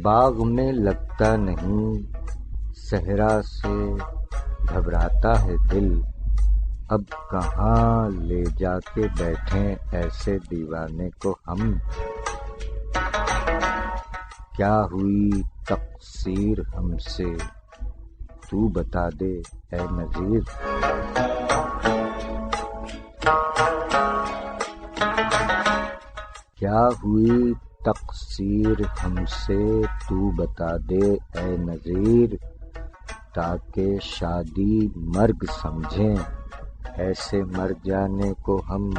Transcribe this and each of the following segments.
باغ میں لگتا نہیں صحرا سے گھبراتا ہے دل، اب کہاں لے جا کے بیٹھیں ایسے دیوانے کو ہم، کیا ہوئی تقصیر ہم سے تو بتا دے اے نذیر۔ کیا ہوئی تقصیر ہم سے تو بتا دے اے نذیر، تاکہ شادی مرگ سمجھیں ایسے مر جانے کو ہم۔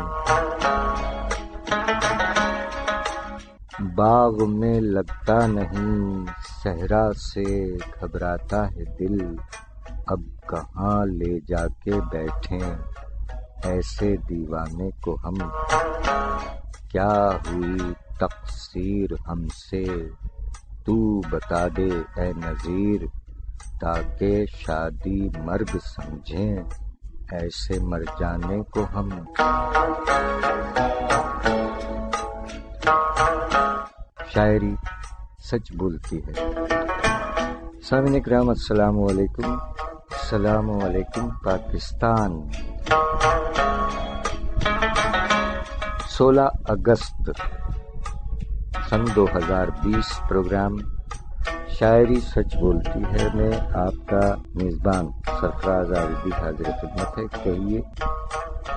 باغ میں لگتا نہیں صحرا سے گھبراتا ہے دل، اب کہاں لے جا کے بیٹھیں ایسے دیوانے کو ہم، کیا ہوئی تقصیر ہم سے تو بتا دے اے نذیر، تاکہ شادی مرگ سمجھیں ایسے مر جانے کو ہم۔ شاعری سچ بولتی ہے۔ سامعین اکرام السلام علیکم، السلام علیکم پاکستان۔ 16 اگست سن 2020 پروگرام شاعری سچ بولتی ہے میں آپ کا میزبان سرفراز عابدی حاضر خدمت ہے۔ کہیے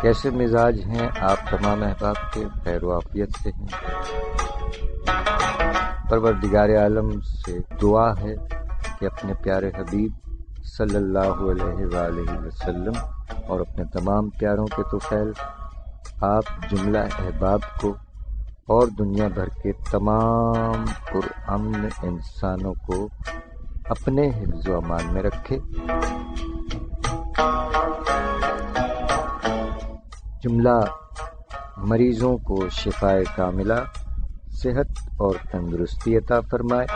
کیسے مزاج ہیں آپ تمام احباب کے، خیر و عافیت سے ہیں؟ پروردگار عالم سے دعا ہے کہ اپنے پیارے حبیب صلی اللہ علیہ وآلہ وسلم اور اپنے تمام پیاروں کے طفیل آپ جملہ احباب کو اور دنیا بھر کے تمام پرامن انسانوں کو اپنے حفظ و امان میں رکھے۔ جملہ مریضوں کو شفائے کاملہ، صحت اور تندرستی عطا فرمائے۔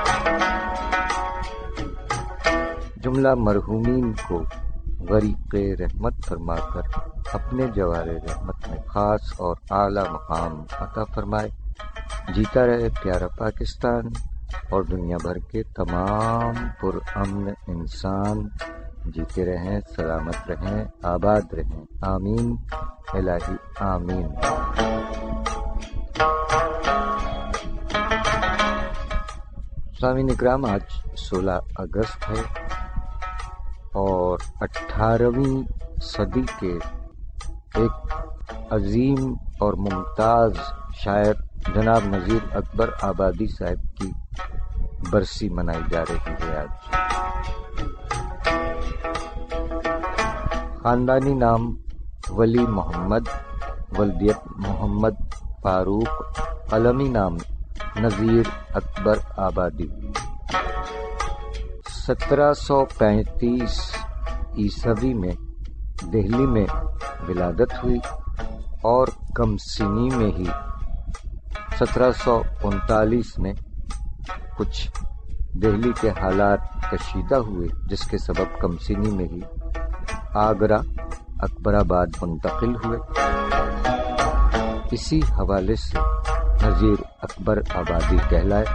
جملہ مرحومین کو غریق رحمت فرما کر اپنے جوار رحمت میں خاص اور اعلیٰ مقام عطا فرمائے۔ جیتا رہے پیارا پاکستان اور دنیا بھر کے تمام پرامن انسان جیتے رہیں، سلامت رہیں، آباد رہیں، آمین الہی آمین۔ سامعین اکرام آج 16 اگست ہے اور 18ویں صدی کے ایک عظیم اور ممتاز شاعر جناب نذیر اکبر آبادی صاحب کی برسی منائی جا رہی ہے آج۔ خاندانی نام ولی محمد، ولدیت محمد فاروق، قلمی نام نذیر اکبر آبادی۔ 1735 عیسوی میں دہلی میں ولادت ہوئی اور کم سنی میں ہی 1739 میں کچھ دہلی کے حالات کشیدہ ہوئے جس کے سبب کم سنی میں ہی آگرہ اکبر آباد منتقل ہوئے۔ اسی حوالے سے نذیر اکبر آبادی کہلائے۔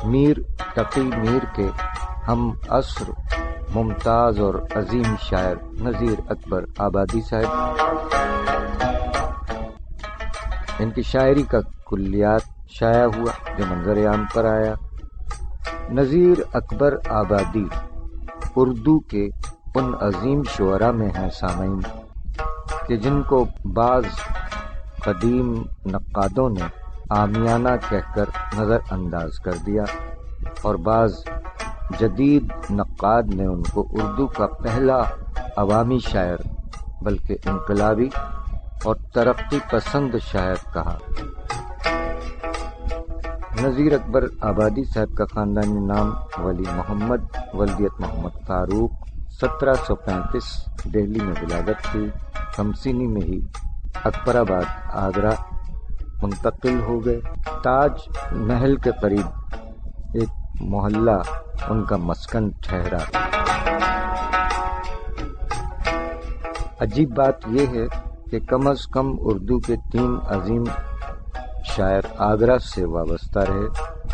میر تقی میر کے ہم عصر ممتاز اور عظیم شاعر نذیر اکبر آبادی صاحب، ان کی شاعری کا کلیات شائع ہوا جو منظر عام پر آیا۔ نذیر اکبر آبادی اردو کے ان عظیم شعراء میں ہیں سامعین کہ جن کو بعض قدیم نقادوں نے عامیانہ کہہ کر نظر انداز کر دیا اور بعض جدید نقاد نے ان کو اردو کا پہلا عوامی شاعر بلکہ انقلابی اور ترقی پسند شاعر کہا۔ نذیر اکبر آبادی صاحب کا خاندانی نام ولی محمد، ولدیت محمد فاروق، 1735 دہلی میں ولادت ہوئی، کمسینی میں ہی اکبر آباد آگرہ منتقل ہو گئے۔ تاج محل کے قریب ایک محلہ ان کا مسکن ٹھہرا۔ عجیب بات یہ ہے کہ کم از کم اردو کے 3 عظیم شاعر آگرہ سے وابستہ رہے،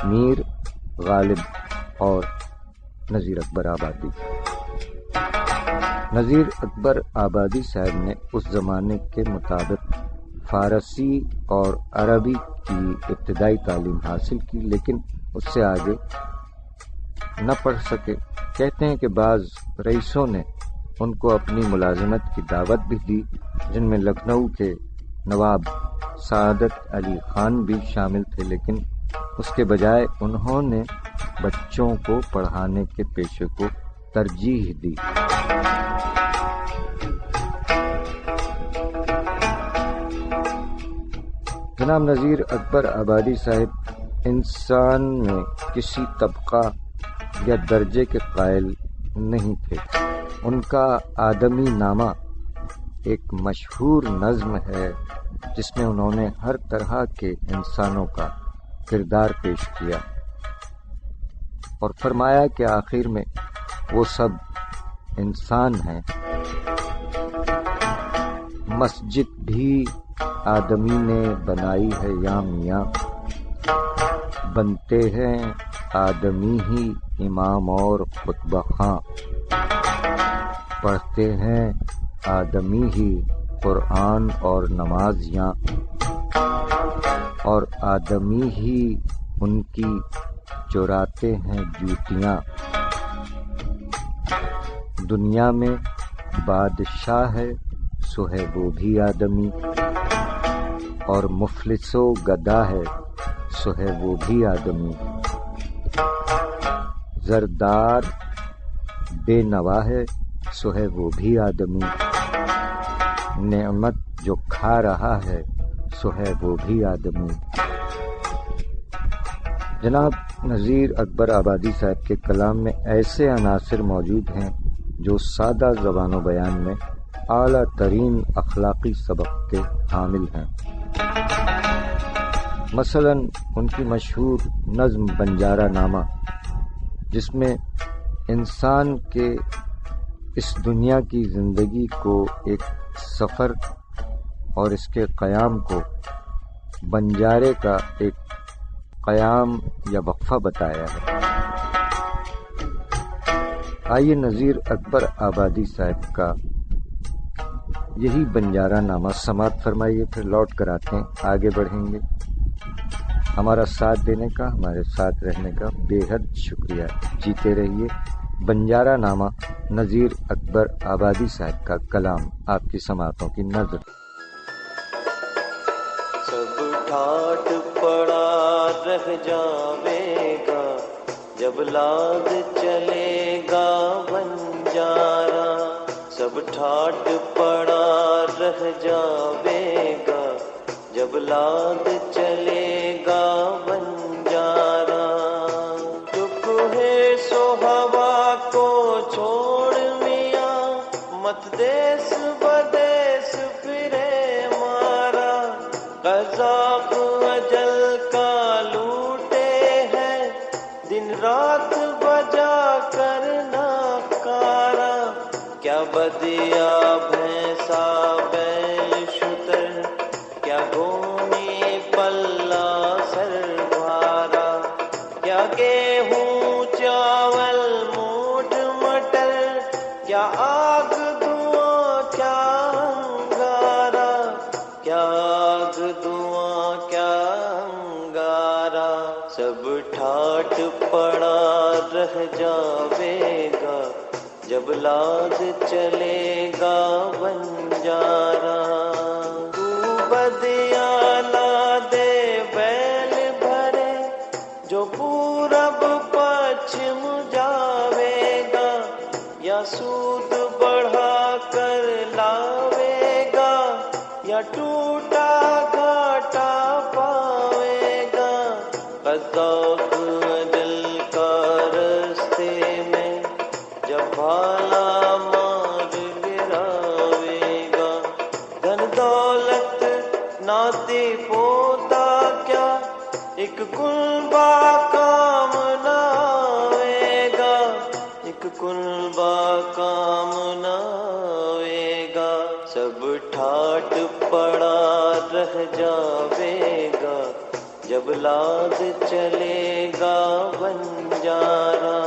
میر غالب اور نذیر اکبر آبادی۔ نذیر اکبر آبادی صاحب نے اس زمانے کے مطابق فارسی اور عربی کی ابتدائی تعلیم حاصل کی، لیکن اس سے آگے نہ پڑھ سکے۔ کہتے ہیں کہ بعض رئیسوں نے ان کو اپنی ملازمت کی دعوت بھی دی، جن میں لکھنؤ کے نواب سعادت علی خان بھی شامل تھے، لیکن اس کے بجائے انہوں نے بچوں کو پڑھانے کے پیشے کو ترجیح دی۔ جناب نذیر اکبر آبادی صاحب انسان میں کسی طبقہ یا درجے کے قائل نہیں تھے۔ ان کا آدمی نامہ ایک مشہور نظم ہے جس میں انہوں نے ہر طرح کے انسانوں کا کردار پیش کیا اور فرمایا کہ آخر میں وہ سب انسان ہیں۔ مسجد بھی آدمی نے بنائی ہے یا میاں، بنتے ہیں آدمی ہی امام اور خطبہ خاں، پڑھتے ہیں آدمی ہی قرآن اور نمازیاں، اور آدمی ہی ان کی چراتے ہیں جوتیاں۔ دنیا میں بادشاہ ہے سو ہے وہ بھی آدمی، اور مفلس و گدا ہے سو ہے وہ بھی آدمی۔ زردار بے نوا ہے سو ہے وہ بھی آدمی، نعمت جو کھا رہا ہے سو ہے وہ بھی آدمی۔ جناب نذیر اکبر آبادی صاحب کے کلام میں ایسے عناصر موجود ہیں جو سادہ زبان و بیان میں اعلیٰ ترین اخلاقی سبق کے حامل ہیں۔ مثلاً ان کی مشہور نظم بنجارہ نامہ، جس میں انسان کے اس دنیا کی زندگی کو ایک سفر اور اس کے قیام کو بنجارے کا ایک قیام یا وقفہ بتایا ہے۔ آئیے نذیر اکبر آبادی صاحب کا یہی بنجارہ نامہ سماعت فرمائیے، پھر لوٹ کر آتے ہیں، آگے بڑھیں گے۔ ہمارا ساتھ دینے کا، ہمارے ساتھ رہنے کا بے حد شکریہ۔ جیتے رہیے۔ بنجارہ نامہ نذیر اکبر آبادی صاحب کا کلام آپ کی سماعتوں کی نظر۔ سب ٹھاٹ پڑا رہ جاوے گا جب لاد چلے گا بنجارہ، سب ٹھاٹ پڑا رہ جاوے گا جب لاد چلے گا بنجارہ۔ چپ ہے سو ہوا کو چھوڑ میاں، مت دیس بدیس پھرے مارا، قذاق اجل کا لوٹے ہے دن رات بجا کر ناکارا۔ کیا بدیا بھینسا بیل شتر، کیا گھونی پلہ سر بھارا، کیا گیہوں چاول موٹ مٹر، کیا آگ دھواں کیا انگارا، کیا آگ دھواں کیا انگارا۔ سب ٹھاٹ پڑا رہ جاوے گا جب لاد چلے گا بنجارہ۔ تو بدیا لا دے بیل بھرے جو پورب پچھم جاوے گا، یا سود بڑھا کر لاوے گا، یا ٹوٹا گھاٹا پاوے گا۔ قذاق اجل کا رستے میں جب بھالا مار گراوے گا، دھن دولت ناتی پوتا کیا ایک کنبہ کام نہ آئے گا، ایک کنبہ کام نہ آئے گا۔ سب ٹھاٹ پڑا رہ رہ جاوے گا جب لاد چلے گا بنجارا.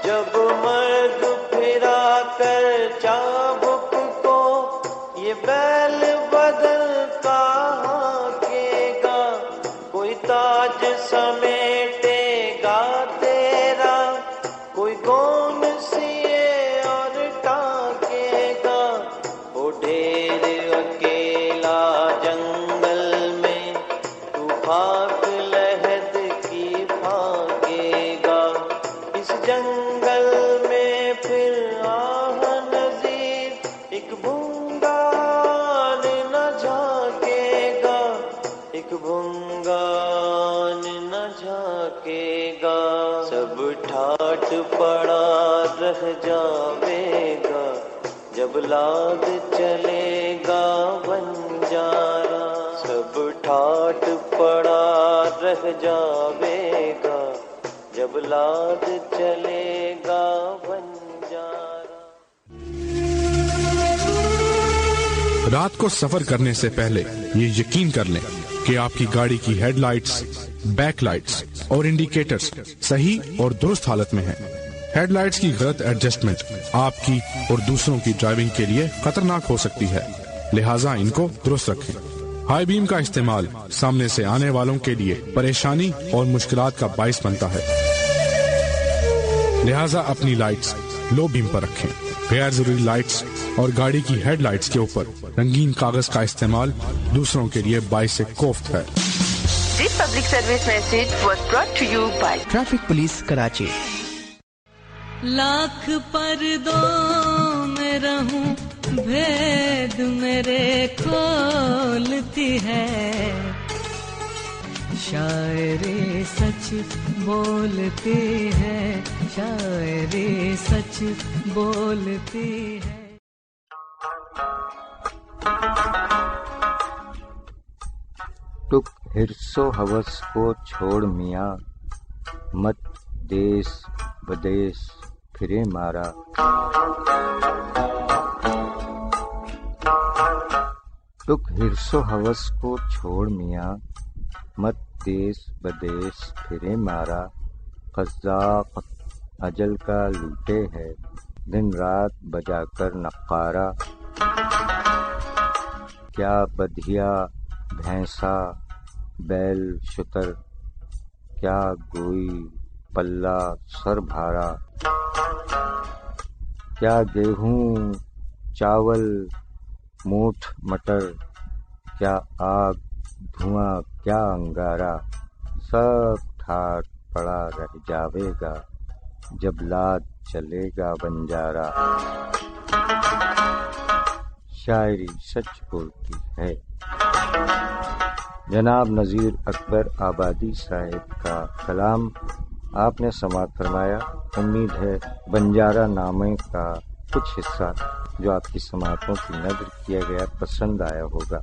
جب مرد پھرا کر چابک کو یہ بیل بدلتا ہانکے گا, کوئی تاج سمیٹے گا تیرا, کوئی گون سیے اور ٹانکے گا. وہ ڈھیر اکیلا جنگل میں تو خاک لحد کی پھانکے گا. اس جنگل میں پھر آہ نذیر ایک بھنگان نہ جھانکے گا, ایک بھنگان نہ جھانکے گا. سب ٹھاٹ پڑا رہ جاوے گا جب لاد چلے گا بنجارا. سب ٹھاٹ پڑا رہ جاوے گا جب لاد چلے گا بنجارا. رات کو سفر کرنے سے پہلے یہ یقین کر لیں کہ آپ کی گاڑی کی ہیڈ لائٹس, بیک لائٹس اور انڈیکیٹرز صحیح اور درست حالت میں ہیں. ہیڈ لائٹس کی غلط ایڈجسٹمنٹ آپ کی اور دوسروں کی ڈرائیونگ کے لیے خطرناک ہو سکتی ہے, لہٰذا ان کو درست رکھیں. ہائی بیم کا استعمال سامنے سے آنے والوں کے لیے پریشانی اور مشکلات کا باعث بنتا ہے, لہٰذا اپنی لائٹس لو بیم پر رکھیں. غیر ضروری لائٹس اور گاڑی کی ہیڈ لائٹس کے اوپر رنگین کاغذ کا استعمال دوسروں کے لیے باعث کوفت ہے. This public service message was brought to you by Traffic Police Karachi. Lakh پردوں میں رہوں بھید میرے کھولتی ہے, شاعری سچ بولتی ہے, شاعری سچ بولتی ہے. ٹک حرص و ہوس کو چھوڑ میاں, مت دیس بدیس پھرے مارا. ٹک حرص و ہوس کو چھوڑ میاں, مت دیس بدیس پھرے مارا. قزاق اجل کا لوٹے ہے, دن رات بجا کر نقارہ. کیا بدھیا بھینسا بیل شتر, کیا گوئی پلہ سر بھارا. کیا گیہوں چاول موٹھ مٹر, کیا آگ دھواں کیا انگارہ. سب ٹھاٹ پڑا رہ جاوے گا جب لاد چلے گا بنجارا. شاعری سچ بولتی ہے. جناب نذیر اکبر آبادی صاحب کا کلام آپ نے سماعت فرمایا. امید ہے بنجارہ نامے کا کچھ حصہ جو آپ کی سماعتوں کی نظر کیا گیا پسند آیا ہوگا.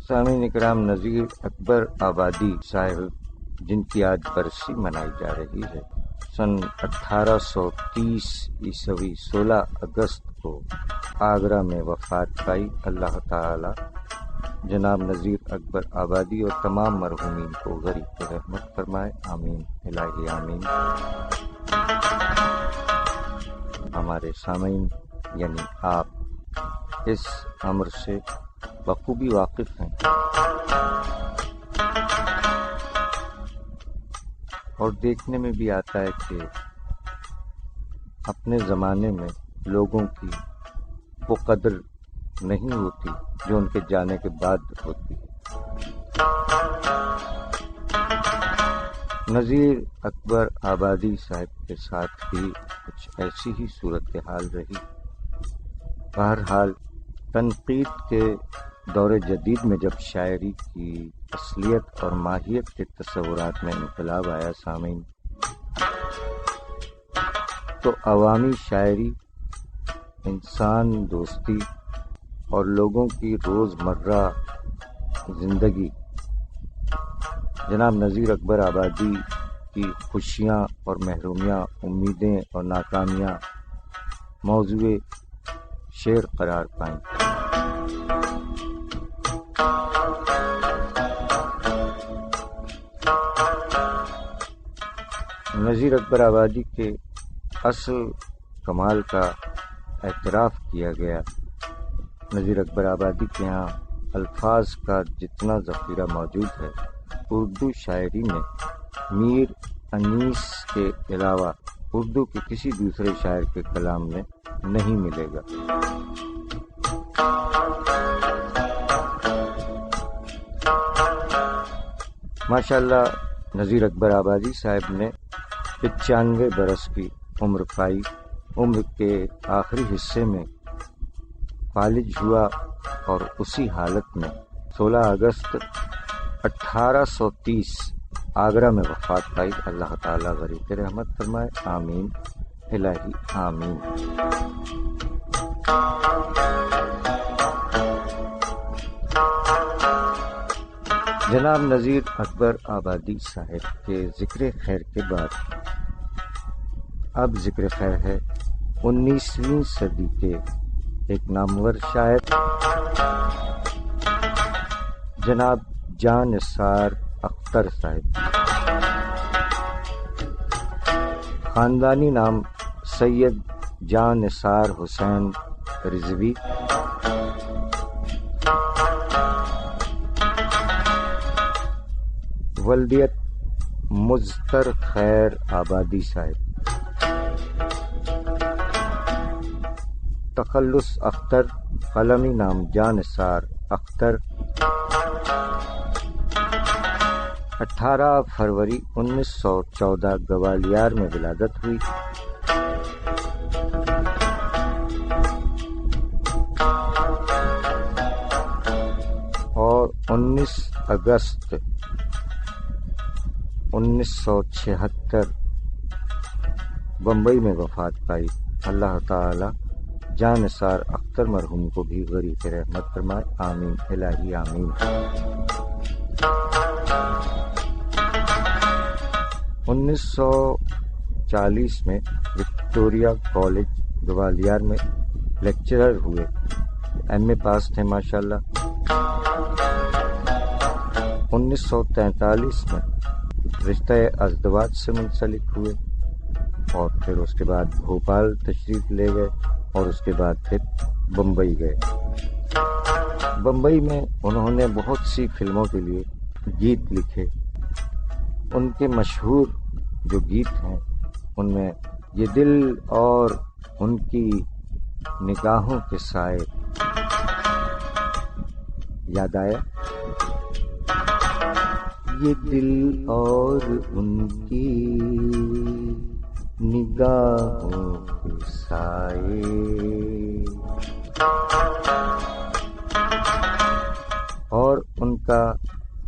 سامعین کرام, نذیر اکبر آبادی صاحب جن کی آج برسی منائی جا رہی ہے, سن 1830 عیسوی 16 اگست کو آگرہ میں وفات پائی. اللہ تعالی جناب نذیر اکبر آبادی اور تمام مرحومین کو غریب رحمت فرمائے. آمین الہی آمین. ہمارے سامعین یعنی آپ اس امر سے بخوبی واقف ہیں اور دیکھنے میں بھی آتا ہے کہ اپنے زمانے میں لوگوں کی وہ قدر نہیں ہوتی جو ان کے جانے کے بعد ہوتی ہے. نذیر اکبر آبادی صاحب کے ساتھ بھی کچھ ایسی ہی صورتحال رہی. بہرحال تنقید کے دور جدید میں جب شاعری کی اصلیت اور ماہیت کے تصورات میں انقلاب آیا سامعین, تو عوامی شاعری انسان دوستی اور لوگوں کی روزمرہ زندگی, جناب نذیر اکبر آبادی کی خوشیاں اور محرومیاں, امیدیں اور ناکامیاں موضوع شعر قرار پائیں. نذیر اکبر آبادی کے اصل کمال کا اعتراف کیا گیا۔ نذیر اکبر آبادی کے ہاں الفاظ کا جتنا ذخیرہ موجود ہے، اردو شاعری میں میر انیس کے علاوہ اردو کے کسی دوسرے شاعر کے کلام میں نہیں ملے گا۔ ماشاءاللہ نذیر اکبر آبادی صاحب نے 95 برس کی عمر پائی۔ عمر کے آخری حصے میں فالج ہوا اور اسی حالت میں 16 اگست 1830 آگرہ میں وفات پائی۔ اللہ تعالیٰ غریق رحمت فرمائے، آمین الہی آمین۔ جناب نذیر اکبر آبادی صاحب کے ذکر خیر کے بعد اب ذکر خیر ہے 19ویں صدی کے ایک نامور شاعر جناب جاں نثار اختر صاحب۔ خاندانی نام سید جاں نثار حسین رضوی۔ ولدیت مزتر خیر آبادی صاحب۔ تخلص اختر، قلمی نام جاں نثار اختر۔ 18 فروری 1914 گوالیار میں ولادت ہوئی۔ اور 19 اگست 1976 بمبئی میں وفات پائی۔ اللہ تعالی جاں نثار اختر مرحوم کو بھی غریق رحمت فرمائے، آمین الہی آمین۔ 1940 میں وکٹوریہ کالج گوالیار میں لیکچرر ہوئے، ایم اے پاس تھے ماشاءاللہ۔ 1943 میں رشتہ ازدواج سے منسلک ہوئے اور پھر اس کے بعد بھوپال تشریف لے گئے اور اس کے بعد پھر بمبئی گئے۔ بمبئی میں انہوں نے بہت سی فلموں کے لیے گیت لکھے۔ ان کے مشہور جو گیت ہیں ان میں یہ دل اور ان کی نگاہوں کے سائے یاد آیا، یہ دل اور ان کی نگاہوں کے سائے، اور ان کا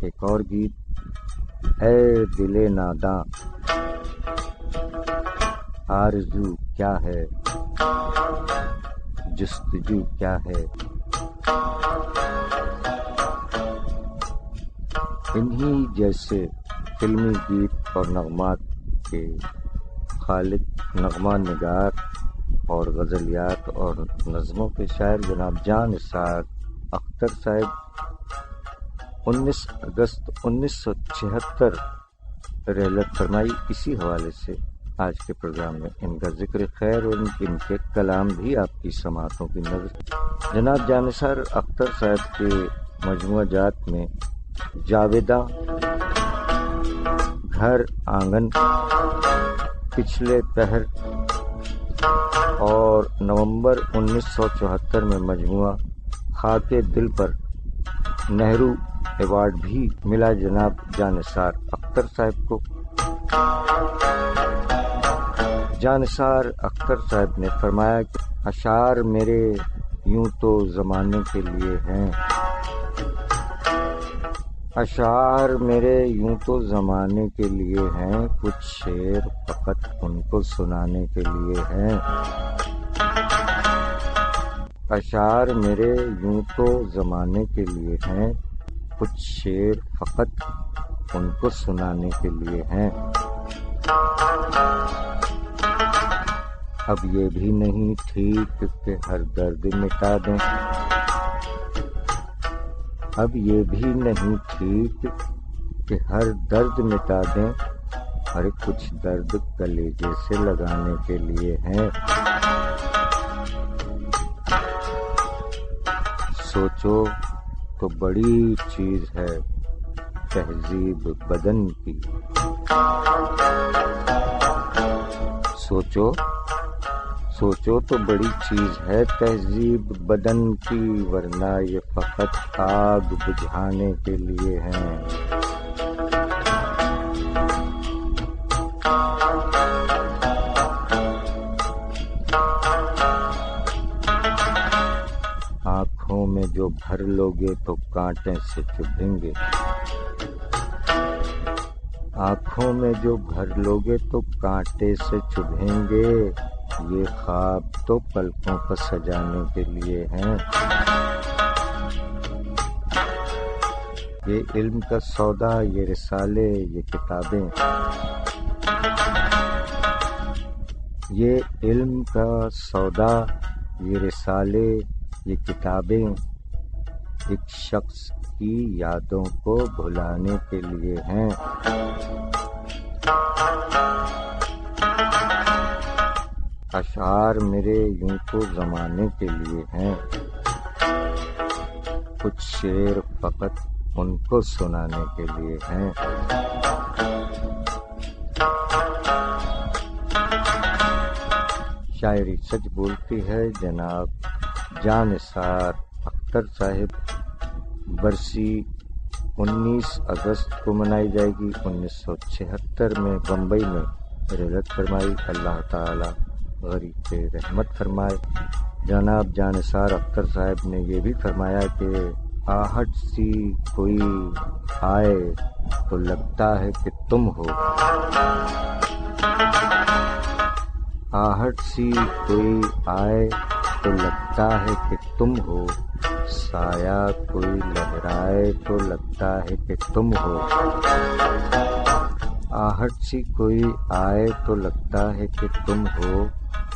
ایک اور گیت اے دل ناداں آرزو کیا ہے جستجو کیا ہے۔ انہی جیسے فلمی گیت اور نغمات کے خالق، نغمہ نگار اور غزلیات اور نظموں کے شاعر جناب جاں نثار اختر صاحب 19 اگست 1976 رحلت فرمائی۔ اسی حوالے سے آج کے پروگرام میں ان کا ذکر خیر اور ان کے کلام بھی آپ کی سماعتوں کی نظر۔ جناب جاں نثار اختر صاحب کے مجموعہ جات میں جاویداں، گھر آنگن، پچھلے پہر اور نومبر 1974 میں مجموعہ خاک دل پر نہرو ایوارڈ بھی ملا جناب جاں نثار اختر صاحب کو۔ جاں نثار اختر صاحب نے فرمایا کہ اشعار میرے یوں تو زمانے کے لیے ہیں، اشعار میرے یوں تو زمانے کے لیے ہیں، کچھ شعر فقط ان کو سنانے کے لیے ہیں۔ اشعار میرے یوں تو زمانے کے لیے ہیں، کچھ شعر فقط ان کو سنانے کے لیے ہیں۔ اب یہ بھی نہیں ٹھیک کہ ہر درد مٹا دیں، اب یہ بھی نہیں ٹھیک کہ ہر درد مٹا دیں، ارے کچھ درد کلیجے سے لگانے کے لیے ہیں۔ سوچو تو بڑی چیز ہے تہذیب بدن کی، سوچو تو بڑی چیز ہے تہذیب بدن کی، ورنہ یہ فقط آگ بجھانے کے لیے ہیں۔ آنکھوں میں جو بھر لوگے تو کانٹے سے چبھیں گے، آنکھوں میں جو بھر لوگے تو کانٹے سے چبھیں گے، یہ خواب تو پلکوں پر سجانے کے لیے ہیں۔ یہ علم کا سودا، یہ رسالے، یہ کتابیں، یہ علم کا سودا، یہ رسالے، یہ کتابیں ایک شخص کی یادوں کو بھلانے کے لیے ہیں۔ اشعار میرے یوں تو زمانے کے لیے ہیں، کچھ شعر فقط ان کو سنانے کے لیے ہیں۔ شاعری سچ بولتی ہے جناب جان نثار اختر صاحب، برسی 19 اگست کو منائی جائے گی۔ 1976 میں بمبئی میں رحلت فرمائی، اللہ تعالی غریب پہ رحمت فرمائے۔ جناب جان نثار اختر صاحب نے یہ بھی فرمایا کہ آہٹ سی کوئی آئے تو لگتا ہے کہ تم ہو، آہٹ سی کوئی آئے تو لگتا ہے کہ تم ہو، سایہ کوئی لہرائے تو لگتا ہے کہ تم ہو، آہٹ سی کوئی آئے تو لگتا ہے کہ تم ہو،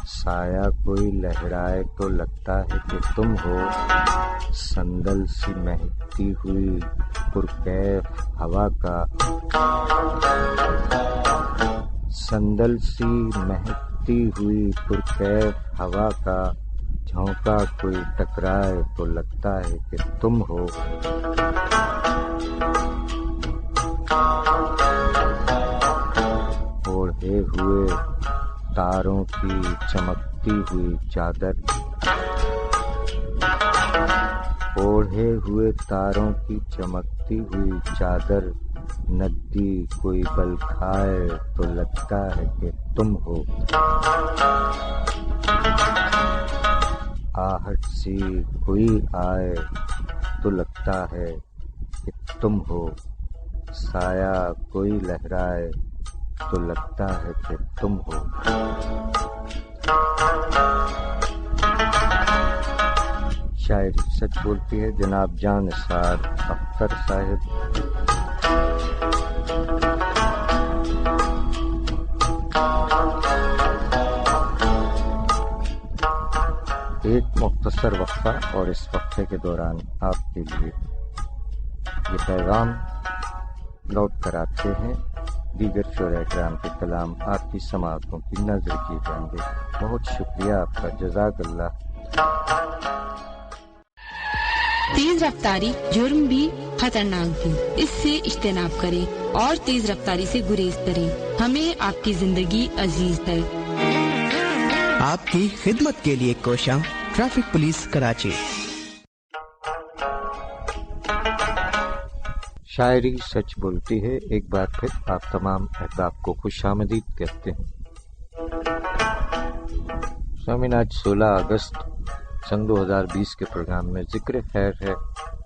سایہ کوئی لہرائے تو لگتا ہے کہ تم ہو، سندل سی مہکتی ہوئی پرکیف ہوا کا، سندل سی مہکتی ہوئی پرکیف ہوا کا، جھونکا کوئی ٹکرائے تو لگتا ہے کہ تم ہو، اوڑھے ہوئے تاروں کی چمکتی ہوئی چادر، اوڑھے ہوئے تاروں کی چمکتی ہوئی چادر، ندی کوئی بل کھائے تو لگتا ہے کہ تم ہو، آہٹ سی کوئی آئے تو لگتا ہے کہ تم ہو، سایہ کوئی لہرائے تو لگتا ہے کہ تم ہو۔ شاعری سچ بولتی ہے جناب جان نثار اختر صاحب۔ ایک مختصر وقفہ اور اس وقفے کے دوران آپ کے لیے یہ پیغام لوٹ کر آتے ہیں، دیگر شعراء کرام کے کلام آپ کی سماعتوں کی نظر کیے جائیں گے۔ بہت شکریہ آپ کا، جزاک اللہ۔ تیز رفتاری جرم بھی خطرناک بھی، اس سے اجتناب کریں اور تیز رفتاری سے گریز کریں، ہمیں آپ کی زندگی عزیز ہے۔ آپ کی خدمت کے لیے کوشاں ٹریفک پولیس کراچی۔ شاعری سچ بولتی ہے، ایک بار پھر آپ تمام احباب کو خوش آمدید کہتے ہیں۔ سامعین، آج 16 اگست سن 2020 کے پروگرام میں ذکر خیر ہے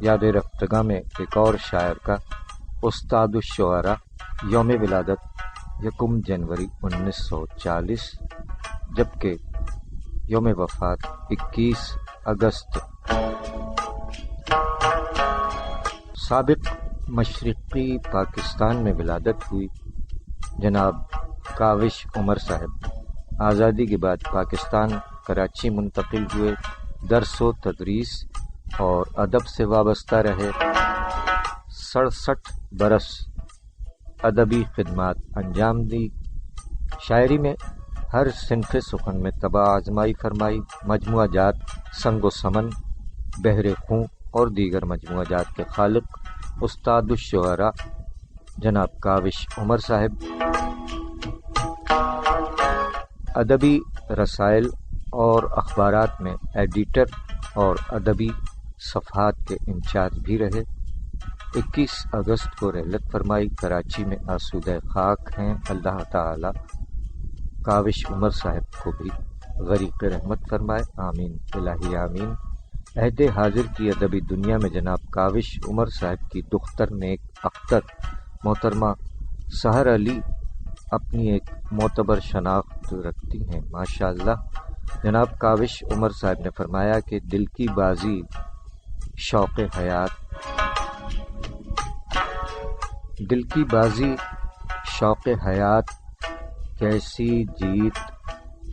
یاد رفتگاہ میں ایک اور شاعر کا، استاد الشعراء، یوم ولادت 1 جنوری 1940، جبکہ یوم وفات 21 اگست۔ سابق مشرقی پاکستان میں ولادت ہوئی جناب کاوش عمر صاحب آزادی کے بعد پاکستان کراچی منتقل ہوئے، درس و تدریس اور ادب سے وابستہ رہے۔ 67 برس ادبی خدمات انجام دی، شاعری میں ہر صنف سخن میں طبع آزمائی فرمائی، مجموعہ جات سنگ و سمن، بحر خوں اور دیگر مجموعہ جات کے خالق استاد الشعراء جناب کاوش عمر صاحب، ادبی رسائل اور اخبارات میں ایڈیٹر اور ادبی صفحات کے انچارج بھی رہے۔ 21 اگست کو رحلت فرمائی، کراچی میں آسودہ خاک ہیں، اللہ تعالی کاوش عمر صاحب کو بھی غریق رحمت فرمائے، آمین الہی آمین۔ عہد حاضر کی ادبی دنیا میں جناب کاوش عمر صاحب کی دختر نیک اختر محترمہ سحر علی اپنی ایک معتبر شناخت رکھتی ہیں، ماشاءاللہ۔ جناب کاوش عمر صاحب نے فرمایا کہ دل کی بازی شوق حیات، دل کی بازی شوق حیات، کیسی جیت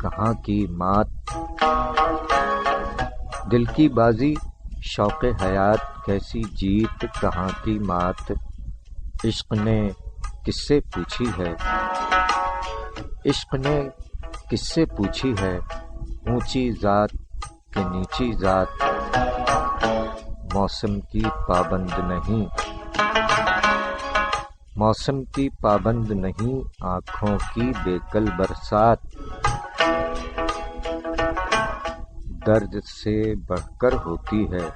کہاں کی مات، دل کی بازی شوق حیات، کیسی جیت کہاں کی مات، عشق نے کس سے پوچھی ہے، عشق نے کس سے پوچھی ہے، اونچی ذات کہ نیچی ذات، موسم کی پابند نہیں، موسم کی پابند نہیں، آنکھوں کی بے کل برسات، درد سے بڑھ کر ہوتی ہے،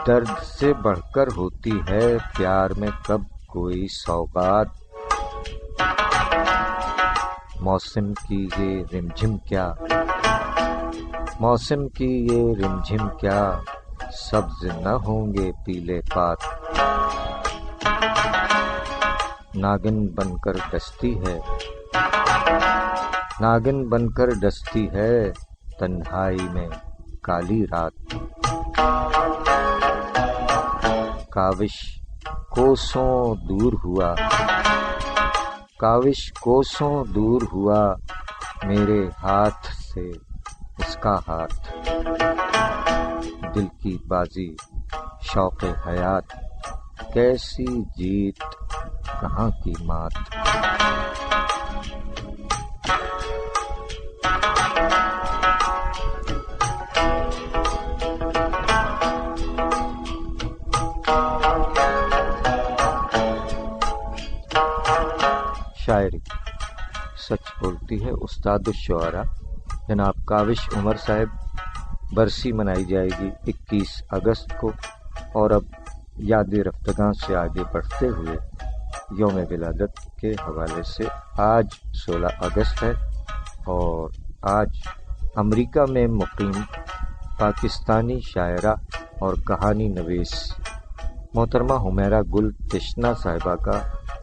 درد سے بڑھ کر ہوتی ہے، پیار میں کب کوئی سوغات، موسم کی یہ رمجھم کیا، موسم کی یہ رمجھم کیا، سبز نہ ہوں گے پیلے پات، ناگن بن کر ڈستی ہے، ناگن بن کر ڈستی ہے، تنہائی میں کالی رات، کاوش کوسوں دور ہوا، کاوش کوسوں دور ہوا، میرے ہاتھ سے اس کا ہاتھ، دل کی بازی شوق حیات، کیسی جیت کہاں کی مات۔ شاعری سچ بولتی ہے استاد الشعراء جناب کاوش عمر صاحب، برسی منائی جائے گی 21 اگست کو، اور اب یاد رفتگاں سے آگے بڑھتے ہوئے یوم ولادت کے حوالے سے آج 16 اگست ہے، اور آج امریکہ میں مقیم پاکستانی شاعرہ اور کہانی نویس محترمہ حمیرہ گل تشنا صاحبہ کا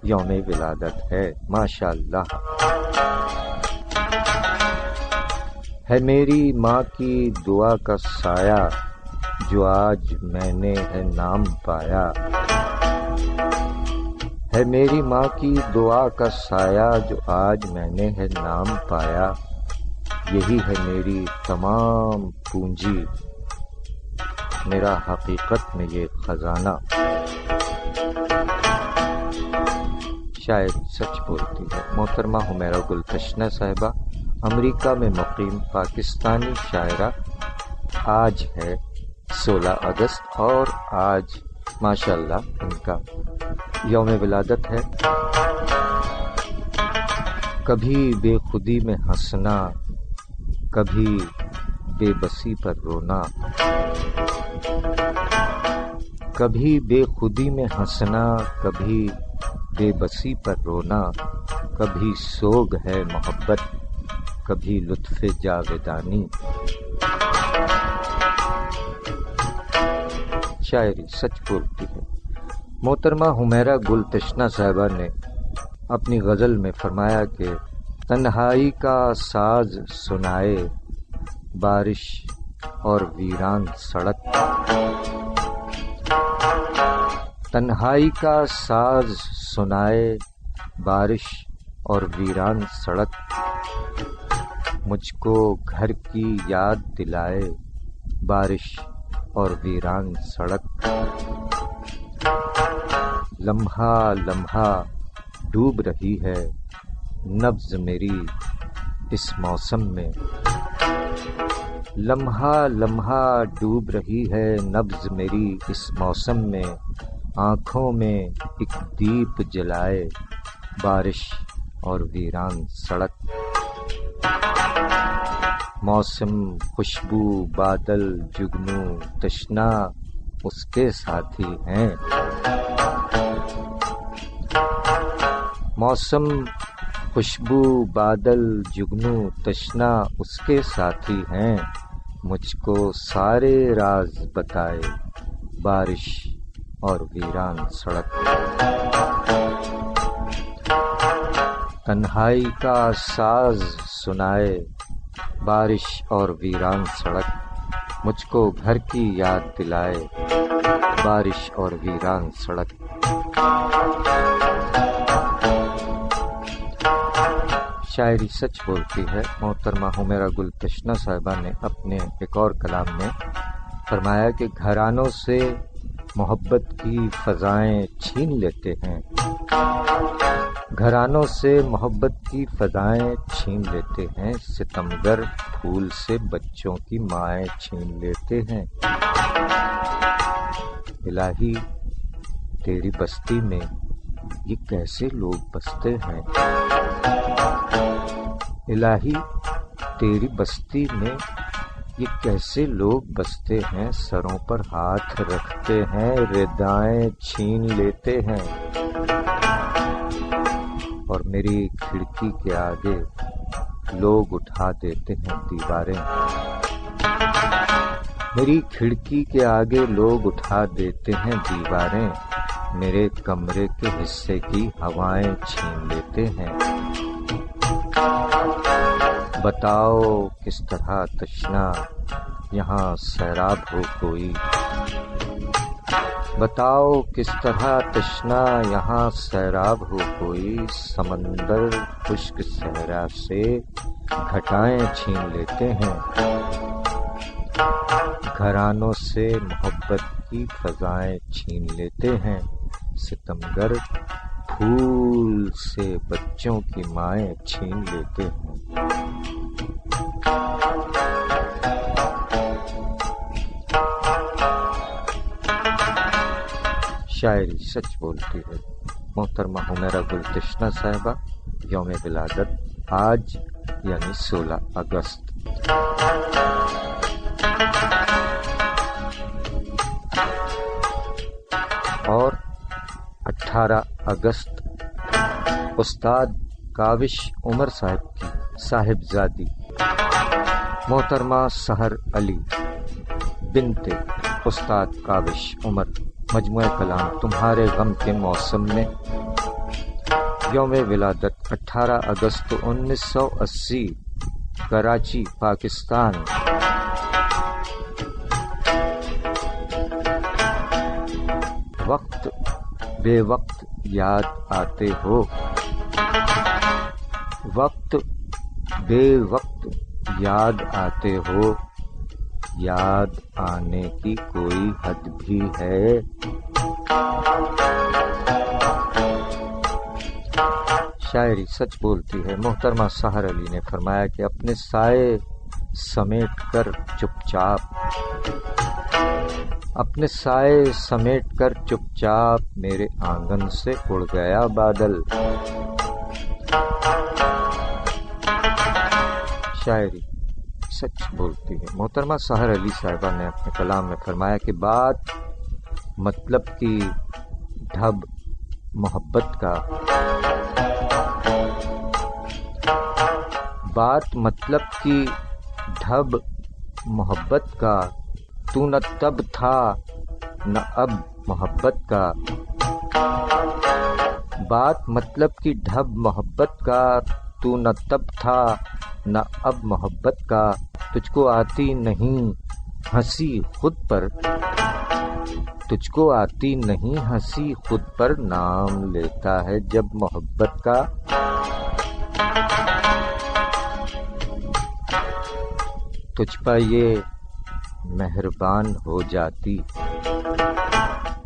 یوم ولادت ہے، ماشاءاللہ۔ ہے میری ماں کی دعا کا سایہ جو آج میں نے ہے نام پایا، ہے میری ماں کی دعا کا سایہ جو آج میں نے ہے نام پایا، یہی ہے میری تمام پونجی، میرا حقیقت میں یہ خزانہ۔ شاعر سچ بولتی ہے محترمہ حمیرہ گل تشنا صاحبہ، امریکہ میں مقیم پاکستانی شاعرہ، آج ہے 16 اگست اور آج ماشاءاللہ ان کا یوم ولادت ہے۔ کبھی بے خودی میں ہنسنا، کبھی بے بسی پر رونا، کبھی بے خودی میں ہنسنا، کبھی بے بسی پر رونا، کبھی سوگ ہے محبت، کبھی لطف جاویدانی۔ شاعری سچ بولتی ہے محترمہ حمیرہ گل تشنا صاحبہ نے اپنی غزل میں فرمایا کہ تنہائی کا ساز سنائے بارش اور ویران سڑک، تنہائی کا ساز سنائے بارش اور ویران سڑک، مجھ کو گھر کی یاد دلائے بارش اور ویران سڑک، لمحہ لمحہ ڈوب رہی ہے نبض میری اس موسم میں، لمحہ لمحہ ڈوب رہی ہے نبض میری اس موسم میں، آنکھوں میں ایک دیپ جلائے بارش اور ویران سڑک، موسم خوشبو بادل جگنو تشنا اس کے ساتھی ہیں، موسم خوشبو بادل جگنو تشنا اس کے ساتھی ہیں، مجھ کو سارے راز بتائے بارش اور ویران سڑک، تنہائی کا ساز سنائے بارش اور ویران سڑک، مجھ کو گھر کی یاد دلائے بارش اور ویران سڑک، شاعری سچ بولتی ہے۔ محترمہ حمیرہ گل تشنہ صاحبہ نے اپنے ایک اور کلام میں فرمایا کہ گھرانوں سے محبت کی فضائیں چھین لیتے ہیں، گھرانوں سے محبت کی فضائیں چھین لیتے ہیں، ستمگر پھول سے بچوں کی مائیں چھین لیتے ہیں، الہی تیری بستی میں یہ کیسے لوگ بستے ہیں، الہی تیری بستی میں یہ کیسے لوگ بستے ہیں، سروں پر ہاتھ رکھتے ہیں، ردائیں چھین لیتے ہیں، اور میری کھڑکی کے آگے لوگ اٹھا دیتے ہیں دیواریں، میری کھڑکی کے آگے لوگ اٹھا دیتے ہیں دیواریں، میرے کمرے کے حصے کی ہوائیں چھین لیتے ہیں، بتاؤ کس طرح تشنا یہاں سیراب ہو کوئی، بتاؤ کس طرح تشنا یہاں سیراب ہو کوئی، سمندر خشک صحرا سے گھٹائیں چھین لیتے ہیں، گھرانوں سے محبت کی فضائیں چھین لیتے ہیں، ستمگر پھول سے بچوں کی مائیں چھین لیتے ہیں، شاعری سچ بولتی ہے۔ محترمہ حمیرہ گل تشنہ صاحبہ، یوم ولادت آج یعنی 16 اگست۔ اور 18 اگست استاد کاوش عمر صاحب کی صاحبزادی محترمہ سحر علی بنت استاد کاوش عمر، مجموعہ کلام تمہارے غم کے موسم میں، یوم ولادت 18 اگست 1980، کراچی، پاکستان۔ وقت بے وقت یاد آتے ہو، وقت بے وقت یاد آتے ہو، یاد آنے کی کوئی حد بھی ہے، شاعری سچ بولتی ہے۔ محترمہ سحر علی نے فرمایا کہ اپنے سائے سمیٹ کر چپ چاپ، اپنے سائے سمیٹ کر چپ چاپ میرے آنگن سے اڑ گیا بادل، شاعری سچ بولتی ہے۔ محترمہ سحر علی صاحبہ نے اپنے کلام میں فرمایا کہ بات مطلب کی ڈھب محبت کا، بات مطلب کی ڈھب محبت کا، تو نہ تب تھا نہ اب محبت کا، بات مطلب کی ڈھب محبت کا، تو نہ تب تھا نہ اب محبت کا، تجھ کو آتی نہیں ہنسی خود پر، تجھ کو آتی نہیں ہنسی خود پر، نام لیتا ہے جب محبت کا، تجھ پر یہ مہربان ہو جاتی،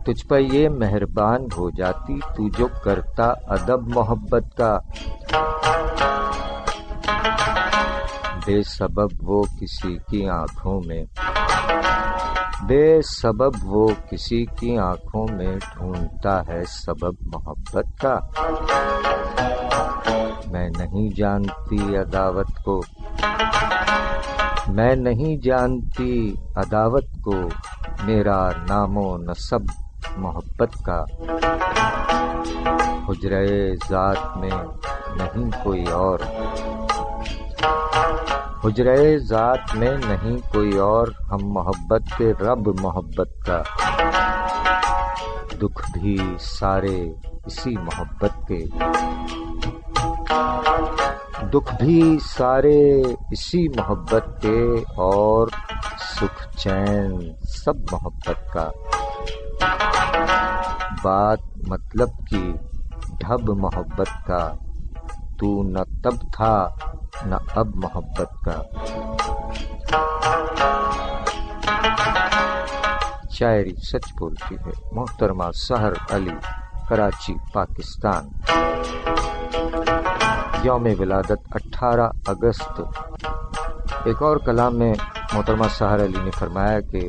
تجھ پر یہ مہربان ہو جاتی، تو جو کرتا ادب محبت کا۔ بے سبب وہ کسی کی آنکھوں میں، بے سبب وہ کسی کی آنکھوں میں ڈھونڈتا ہے سبب محبت کا۔ میں نہیں جانتی عداوت کو، میں نہیں جانتی عداوت کو، میرا نام و نسب محبت کا۔ حجرہ ذات میں نہیں کوئی اور، حجرہ ذات میں نہیں کوئی اور، ہم محبت کے رب محبت کا۔ دکھ بھی سارے اسی محبت کے، دکھ بھی سارے اسی محبت کے، اور سکھ چین سب محبت کا۔ بات مطلب کی ڈھب محبت کا، تو نہ تب تھا نہ اب محبت کا۔ شاعری سچ بولتی ہے، محترمہ سحر علی، کراچی، پاکستان۔ یوم ولادت 18 اگست۔ ایک اور کلام میں محترمہ سحر علی نے فرمایا کہ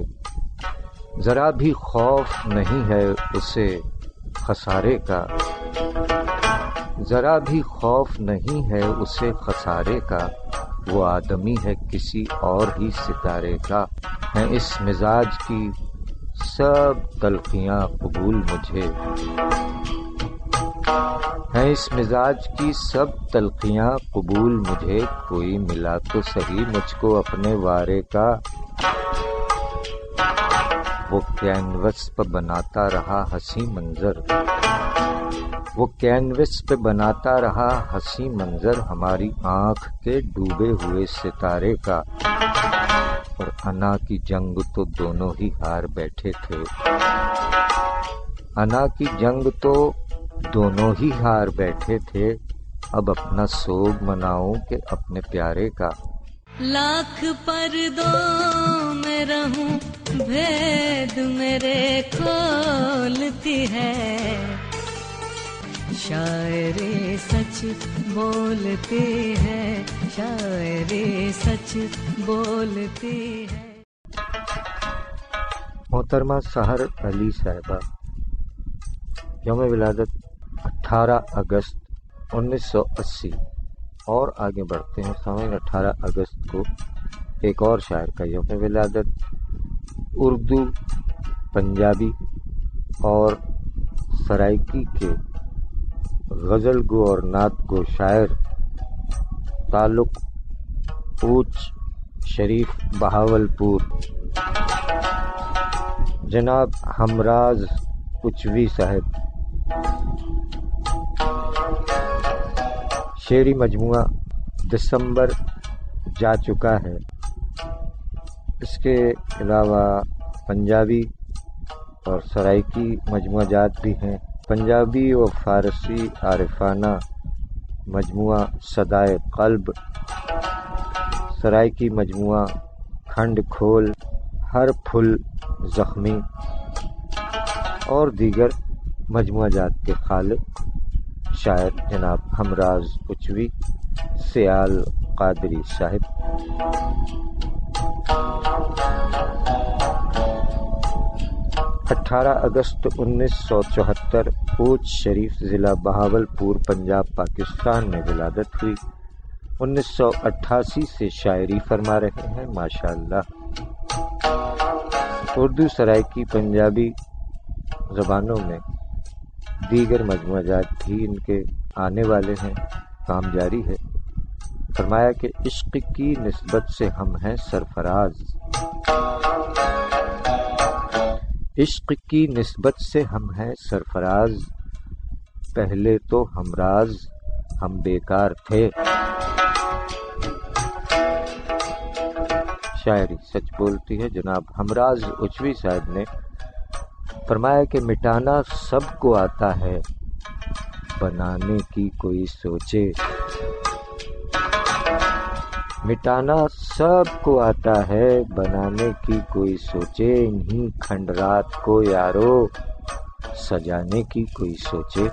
ذرا بھی خوف نہیں ہے اسے خسارے کا، ذرا بھی خوف نہیں ہے اسے خسارے کا، وہ آدمی ہے کسی اور ہی ستارے کا۔ ہیں اس مزاج کی سب تلخیاں قبول مجھے، ہیں اس مزاج کی سب تلخیاں قبول مجھے، کوئی ملا تو صحیح مجھ کو اپنے وارے کا۔ وہ کینوس پہ بناتا رہا حسین منظر، وہ کینوس پہ بناتا رہا حسین منظر، ہماری آنکھ کے ڈوبے ہوئے ستارے کا۔ اور انا کی جنگ تو دونوں ہی ہار بیٹھے تھے، انا کی جنگ تو دونوں ہی ہار بیٹھے تھے، اب اپنا سوگ مناؤں کہ اپنے پیارے کا۔ لاکھ پردوں میں رہوں بھید میرے کھولتی ہے، شاعری سچ بولتی ہے، شاعری سچ بولتی ہے۔ محترمہ سحر علی صاحبہ، یوم ولادت 18 اگست 1980۔ اور آگے بڑھتے ہیں، سامعین 18 اگست کو ایک اور شاعر کا یوم ولادت، اردو، پنجابی اور سرائکی کے غزل گو اور نعت گو شاعر، تعلق اوچ شریف، بہاولپور، جناب ہمراز اچوی صاحب۔ شعری مجموعہ دسمبر جا چکا ہے۔ اس کے علاوہ پنجابی اور سرائکی مجموعہ جات بھی ہیں۔ پنجابی و فارسی عارفانہ مجموعہ صدائے قلب، سرائکی مجموعہ کھنڈ کھول، ہر پھل زخمی، اور دیگر مجموعہ جات کے خالق شاعر جناب ہمراز اچوی سیال قادری صاحب۔ اٹھارہ اگست 1974 اوچ شریف، ضلع بہاولپور، پنجاب، پاکستان میں ولادت ہوئی۔ 1988 سے شاعری فرما رہے ہیں، ماشاءاللہ۔ اردو، سرائکی، پنجابی زبانوں میں دیگر مجموعہ جات بھی ان کے آنے والے ہیں، کام جاری ہے۔ فرمایا کہ عشق کی نسبت سے ہم ہیں سرفراز، عشق کی نسبت سے ہم ہیں سرفراز، پہلے تو ہمراز ہم بیکار تھے۔ شاعری سچ بولتی ہے، جناب ہمراز اچوی صاحب نے فرمایا کہ مٹانا سب کو آتا ہے، بنانے کی کوئی سوچے، مٹانا سب کو آتا ہے بنانے کی کوئی سوچے، انہی کھنڈرات کو یارو سجانے کی کوئی سوچے۔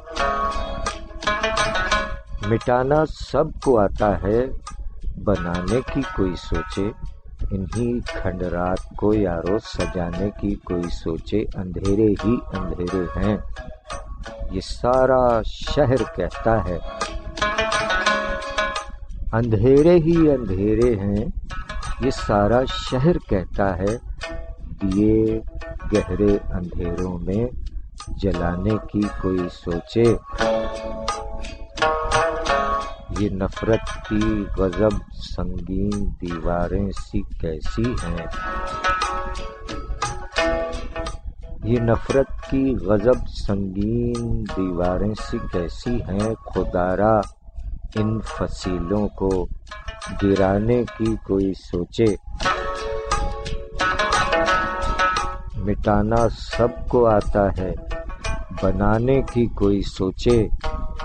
مٹانا سب کو آتا ہے بنانے کی کوئی سوچے، انہی کھنڈرات کو یارو سجانے کی کوئی سوچے۔ اندھیرے ہی اندھیرے ہیں یہ سارا شہر کہتا ہے، اندھیرے ہی اندھیرے ہیں یہ سارا شہر کہتا ہے، دیے گہرے اندھیروں میں جلانے کی کوئی سوچے۔ یہ نفرت کی غضب سنگین دیواریں سی کیسی ہیں، یہ نفرت کی غضب سنگین دیواریں سی کیسی ہیں، خدارا ان فصیلوں کو گرانے کی کوئی سوچے۔ مٹانا سب کو آتا ہے بنانے کی کوئی سوچے،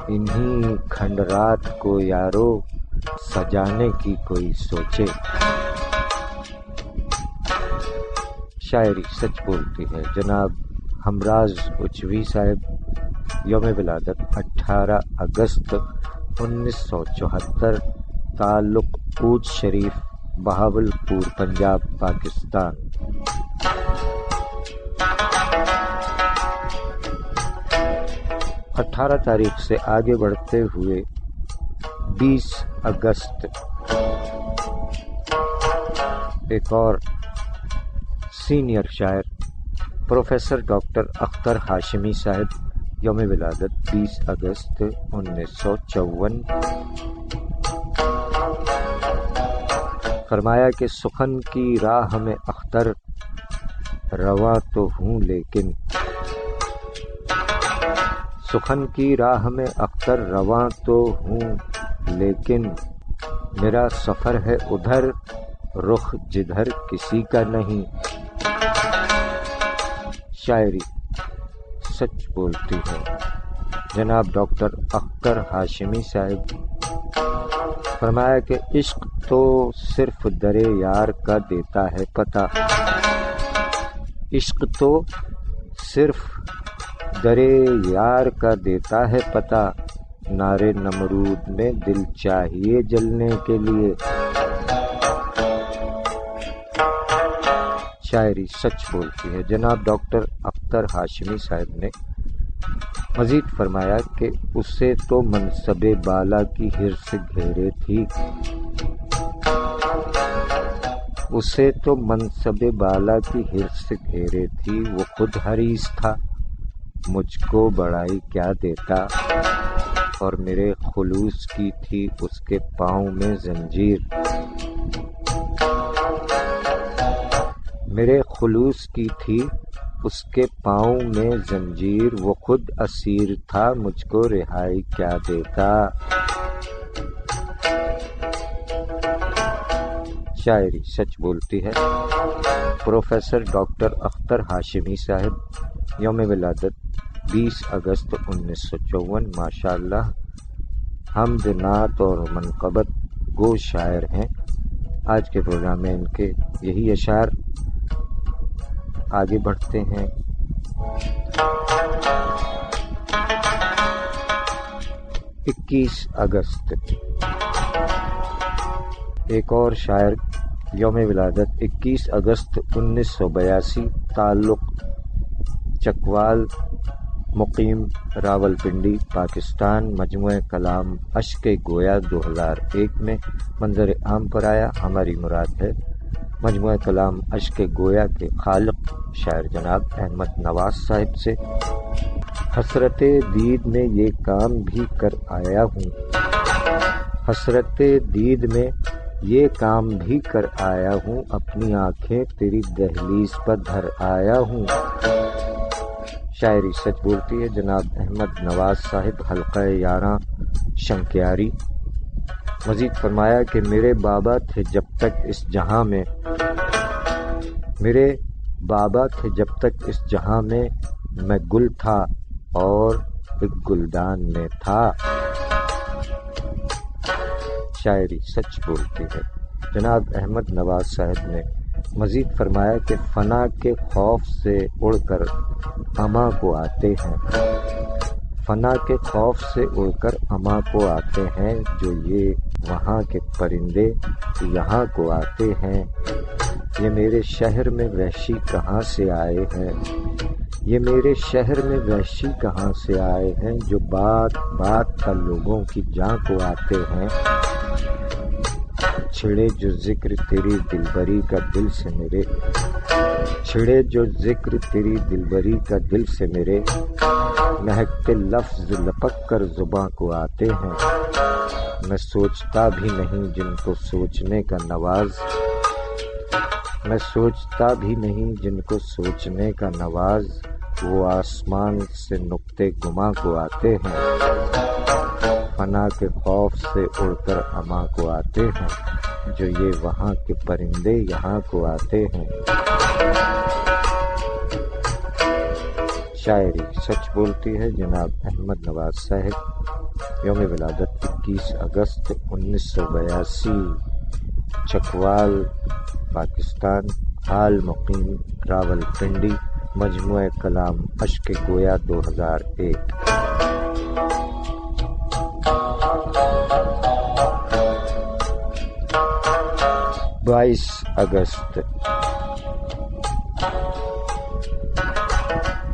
انہی کھنڈرات کو یارو سجانے کی کوئی سوچے۔ شاعری سچ بولتی ہے۔ جناب ہمراز اچوی صاحب، یوم ولادت 18 اگست 1974، تعلق اوچ شریف، بہاولپور، پنجاب، پاکستان۔ 18 تاریخ سے آگے بڑھتے ہوئے 20 اگست ایک اور سینئر شاعر پروفیسر ڈاکٹر اختر ہاشمی صاحب، یوم ولادت 20 اگست 1954، فرمایا کہ سخن کی راہ میں اختر رواں تو ہوں لیکن، سخن کی راہ میں اختر رواں تو ہوں لیکن، میرا سفر ہے ادھر رخ جدھر کسی کا نہیں۔ شاعری سچ بولتی ہے۔ جناب ڈاکٹر اختر ہاشمی صاحب، فرمایا کہ عشق تو صرف درے یار کا دیتا ہے پتہ، عشق تو صرف درے یار کا دیتا ہے پتہ، نارے نمرود میں دل چاہیے جلنے کے لیے۔ شاعری سچ بولتی ہے۔ جناب ڈاکٹر اختر ہاشمی صاحب نے مزید فرمایا کہ اسے تو منصب بالا کی حرص گھیرے تھی، اسے تو منصب بالا کی حرص گھیرے تھی، وہ خود حریص تھا مجھ کو بڑائی کیا دیتا، اور میرے خلوص کی تھی اس کے پاؤں میں زنجیر، میرے خلوص کی تھی اس کے پاؤں میں زنجیر، وہ خود اسیر تھا مجھ کو رہائی کیا دیتا۔ شاعری سچ بولتی ہے۔ پروفیسر ڈاکٹر اختر ہاشمی صاحب، یوم ولادت 20 اگست 1954، ماشاءاللہ حمد نعت اور منقبت گو شاعر ہیں۔ آج کے پروگرام میں ان کے یہی اشعار۔ آگے بڑھتے ہیں۔ اکیس اگست ایک اور شاعر، یوم ولادت 21 اگست 1982، تعلق چکوال، مقیم راولپنڈی، پاکستان، مجموعہ کلام اشک گویا 2001 میں منظر عام پر آیا۔ ہماری مراد ہے مجموعہ کلام اشک گویا کے خالق شاعر جناب احمد نواز صاحب سے۔ حسرت دید میں یہ کام بھی کر آیا ہوں، حسرت دید میں یہ کام بھی کر آیا ہوں، اپنی آنکھیں تیری دہلیز پر دھر آیا ہوں۔ شاعری سچ بولتی ہے۔ جناب احمد نواز صاحب، حلقہ 11 شنکیاری۔ مزید فرمایا کہ میرے بابا تھے جب تک اس جہاں میں، میرے بابا تھے جب تک اس جہاں میں، میں گل تھا اور ایک گلدان میں تھا۔ شاعری سچ بولتی ہے۔ جناب احمد نواز صاحب نے مزید فرمایا کہ فنا کے خوف سے اڑ کر اما کو آتے ہیں، فنا کے خوف سے اڑ کر اما کو آتے ہیں، جو یہ وہاں کے پرندے یہاں کو آتے ہیں، یہ میرے شہر میں وحشی کہاں سے آئے ہیں، یہ میرے شہر میں وحشی کہاں سے آئے ہیں، جو بات بات کا لوگوں کی جاں کو آتے ہیں، چھڑے جو ذکر تیری دلبری کا دل سے میرے، چھڑے جو ذکر تیری دلبری کا دل سے میرے، مہکتے لفظ لپک کر زباں کو آتے ہیں، میں سوچتا بھی نہیں جن کو سوچنے کا نواز، میں سوچتا بھی نہیں جن کو سوچنے کا نواز، وہ آسمان سے نقطے گما کو آتے ہیں، فنا کے خوف سے اڑ کر اما کو آتے ہیں، جو یہ وہاں کے پرندے یہاں کو آتے ہیں۔ شاعری سچ بولتی ہے جناب احمد نواز صاحب، یوم ولادت 21 اگست 1982، چکوال پاکستان، حال مقیم راول پنڈی، مجموعہ کلام اشک گویا 2001۔ 22 اگست